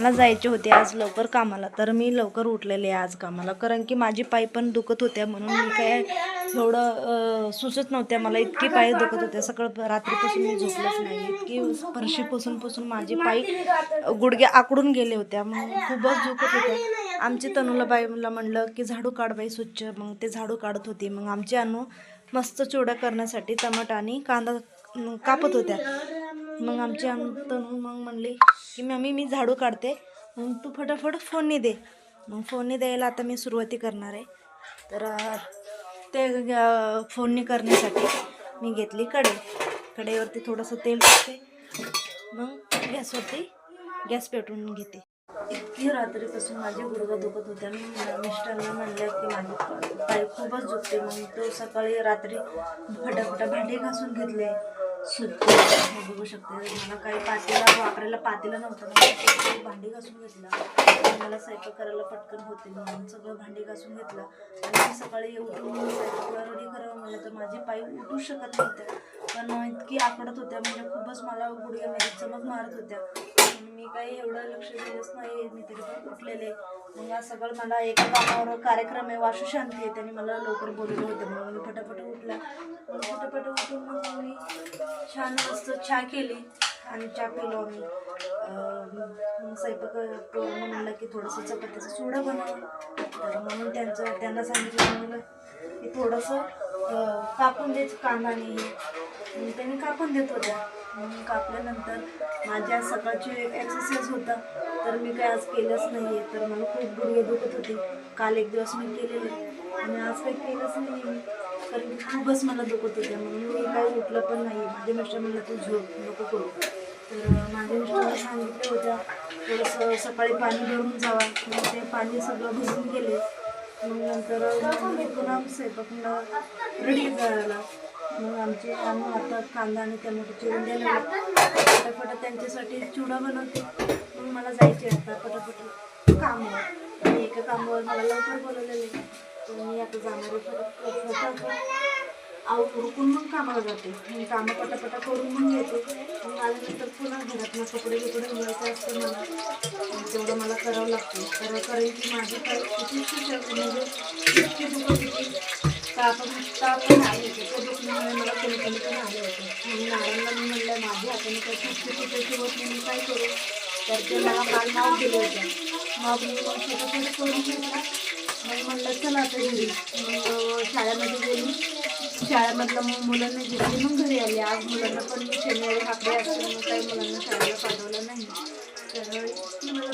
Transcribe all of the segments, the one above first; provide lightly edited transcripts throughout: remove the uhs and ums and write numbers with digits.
मला जायचे होते आज लवकर कामाला, तर मी लवकर उठलेले आज कामाला, कारण की माझी पाय पण दुखत होत्या म्हणून मी काय एवढं सुचत नव्हत्या. मला इतकी पाय दुखत होत्या, सकाळ रात्रीपासून मी झोपलंच नाही. इतकी फरशी पुसून माझे पाय गुडघे आकडून गेले होत्या, मग खूपच दुखत होत्या. आमची तनुला बाईला म्हणलं की झाडू काढ बाई स्वच्छ, मग ते झाडू काढत होती. मग आमची अनु मस्त चिवडा करण्यासाठी टमाटा आणि कांदा कापत होत्या. मग आमची तनु मग म्हणली की मम्मी मी झाडू काढते, मग तू फटाफट फोडणी दे. मग फोडणी द्यायला आता मी सुरुवाती करणार आहे. तर ते फोडणी करण्यासाठी मी घेतली कढईवरती थोडंसं तेल टाकते, मग गॅस पेटवून घेते. इतकी रात्रीपासून माझे गुडघा दुखत होत्या. मी मिस्टरला म्हणलं की माझे पाय खूपच दुखते. मग तो सकाळी रात्री फटाफटा भांडी घासून घेतले. बघू शकते मला काही पातेला वापरायला पातेलं नव्हतं, मग भांडी घासून घेतला. मला स्वयंपाक करायला पटकन होते म्हणून सगळं भांडी घासून घेतलं. आणि सकाळी उठून स्वयंपाक रेडी करावं म्हणलं तर माझे पाय उठू शकत नव्हते, पण इतकी आकडत होत्या, म्हणजे खूपच मला गुडघ्यामध्ये चमक मारत होत्या. मी काही एवढं लक्ष दिलंच नाही, मी तरी पण उठलेले. मग आज सगळं मला एका कामावर कार्यक्रम आहे, वाशुशांती आहे, त्यांनी मला लवकर बोलवलं होतं. मग मी फटाफट उठला. मग फटाफट उठून मग मी छान मस्त चहा केली आणि चहा पिलो आम्ही. स्वयंपाक म्हणलं की थोडंसं चपातीचा चिवडा बनव, तर म्हणून त्यांना सांगितलं मला की थोडंसं कापून द्यायचं कांदा आणि त्यांनी कापून देत होत्या. म्हणून कापल्यानंतर माझ्या सकाळची एक्सरसाइज होता, तर मी काय आज केलंच नाही आहे. तर मला खूप गुडघे दुखत होते. काल एक दिवस मी केलेले आणि आज काही केलंच नाही मी, कारण की खूपच मला दुखत होत्या. म्हणून मी काही उठलं पण नाही. माझे मिस्टर म्हणलं तू झोप नको करू, तर माझ्या मिस्टरला सांगितलं होत्या थोडंसं सकाळी पाणी भरून जावा. मग ते पाणी सगळं भरून गेले. मग नंतर मी पुन्हा स्वयंपाकला रेडी करायला. मग आमचे आम्ही आता कांदा आणि टमाटर चिरून द्यायला फटाफट त्यांच्यासाठी चिवडा बनवते. मग मला जायचे आता फटाफट कामावर, आणि एका कामावर मला लवकर बोलवलेले, तर मी आता जाणारे फटाफट रुकून मग कामाला जाते. मी कामं पटापटा करून मग येते. मग आल्यानंतर पुन्हा घरातनं कपडे धुवायचे असतं मला, तेवढं मला करावं लागतं. कारण की माझी काही म्हणजे इतकी दुखत होती तापण आले होते. त्या दुखण्यामुळे मला कमी पण आले होते. म्हणून नारायणला मी म्हणलं माझ्या हाताने काही छोटे होत नाही, मी काय करू, तर ते मला काल माप दिले होते. माप मी छोटं करून घेतला. मग म्हणलं चला आता घरी. मग शाळेमध्ये गेली, शाळेमधलं मग मुलांना घेतली, मग घरी आली. आज मुलांना पण मी शनिवारी हाकडे असते, मग काही मुलांना शाळेला पाठवलं नाही. तर मला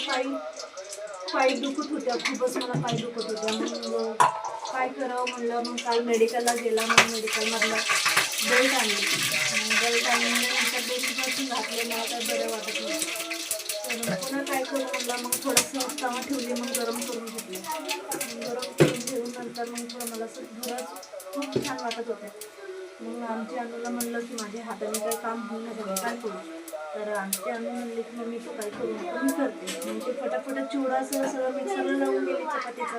पाय दुखत होत्या, खूपच मला पाय दुखत होत्या. मग काय करावं म्हणलं, मग काल मेडिकलला गेला. मग मेडिकलमधला बेल्ट आणली. बेल्ट आणल्यानंतर 2 दिवसापासून घातले, मला काय बरं वाटत नव्हतं. तर पुन्हा काय करू म्हणलं, मग थोडंसं तवा ठेवली, मग गरम करून घेतलं. गरम करून घेऊन नंतर मग थोडं मला खूप छान वाटत होतं. मग आमच्या अनुला म्हणलं की माझ्या हाताने काही काम होईना झालं, काय करू, तर आमची अनु म्हणली की मम्मी तू काय करू नको, मी करते. मग ते फटाफट चिवडा सगळं मिक्सरला लावून गेली चपातीचं.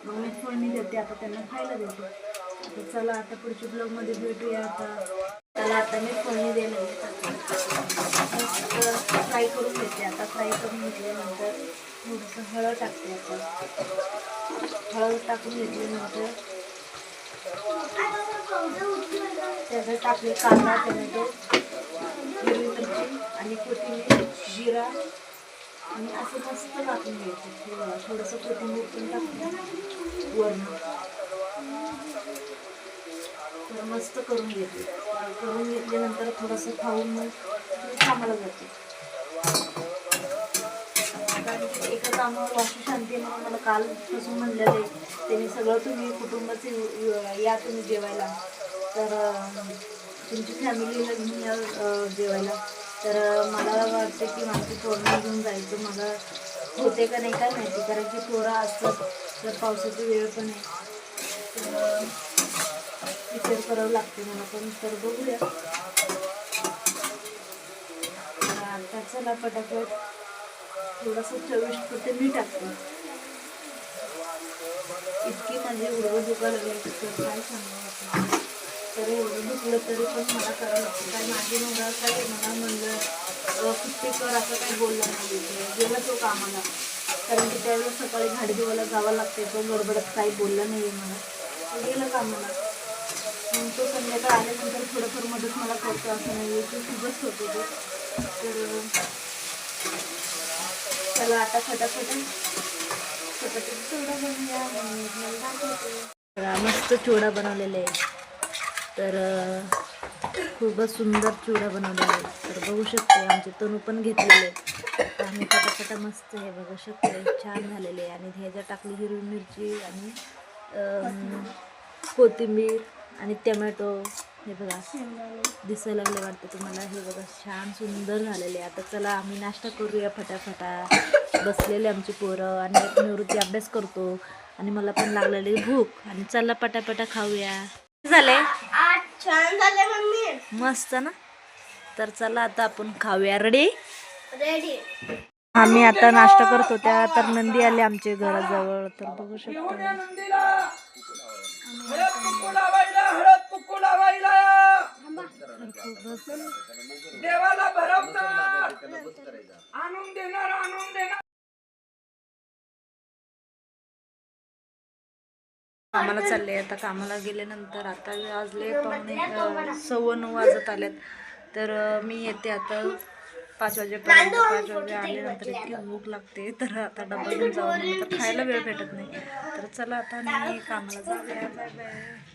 मग मी फोडणी देते, आता त्यांना खायला देते. आता चला आता पुढच्या ब्लॉगमध्ये भेटूया. आता मी फोडणी देणार, फ्राय करून घेते. आता फ्राय करून घेतल्यानंतर थोडंसं हळद टाकते. आता हळद टाकून घेतल्यानंतर त्याच्यात टाकले कांदा, टोमॅटो, हिरवी मिरची आणि कोथिंबीर, जिरा, आणि असं मस्त टाकून घ्यायचं. थोडंसं कोथिंबीर पण टाकून वरण तर मस्त करून घेते. करून घेतल्यानंतर थोडंसं खाऊन मग कामाला जाते. कारण की एका कामावर वाशुशांती म्हणून मला कालपासून म्हणलेलं आहे त्यांनी सगळं, तुम्ही कुटुंबाचे या तुम्ही जेवायला, तर तुमची फॅमिलीला घेऊन या जेवायला. तर मला वाटतं की माझी पोरं घेऊन जायचं, मला होते का नाही काय माहिती, कारण की पोरं असतात, तर पावसाची वेळ पण आहे, तर विचार करावं लागते मला पण. तर बघूया. आता चला फटाफट थोडंसं चविष्ट मी टाकते. इतकी म्हणजे उडवं दुखायला लागली तर काय सांगू. तर एवढं दुखलं तरी पण मला करावं लागतं. काय माझी मुलगा काय मला म्हणलं कुठे कर असं काही बोलला नाही. गेला तो कामाला, कारण की त्यावेळेस सकाळी झाडी देवाला जावं लागते. तो गडबडत काही बोलला नाही मला, तो गेला कामाला. मग तो संध्याकाळ आल्यानंतर थोडंफार मदत मला करतो, असं नाही की खूपच होतो तो. तर चला आता फटाफट चिवडा बनवूया. मस्त चिवडा बनवलेला आहे. तर खूपच सुंदर चिवडा बनवलेला आहे. तर बघू शकते आमचे तनू पण घेतलेले. आम्ही फटाफटा मस्त हे बघू शकते छान झालेले आहे. आणि ह्याच्यात टाकली हिरवी मिरची आणि कोथिंबीर आणि टमॅटो. हे बघा दिसायला लागले वाटतं तुम्हाला. हे बघा छान सुंदर झालेले. आता चला आम्ही नाश्ता करूया फटाफटा. बसलेले आमची पोरं आणि एक निवृत्ती अभ्यास करतो आणि मला पण लागलेली भूक. आणि चला पटापटा खाऊया. झाले छान झाले मम्मी, मस्त ना. तर चला आता आपण खाऊया. रेडी? रेडी. आम्ही आता नाश्ता करत होत्या तर नंदी आले आमच्या घराजवळ. तर बघू शकतो कामाला चालले. आता कामाला गेल्यानंतर आता वाजले 9:15 वाजत आल्यात. तर मी येते आता 5 वाजेपर्यंत. 5 वाजे आल्यानंतर इतकी भूक लागते. तर आता डबा घेऊन जाऊन तर खायला वेळ भेटत नाही. तर चला आता मी कामाला जाऊया. Bye bye.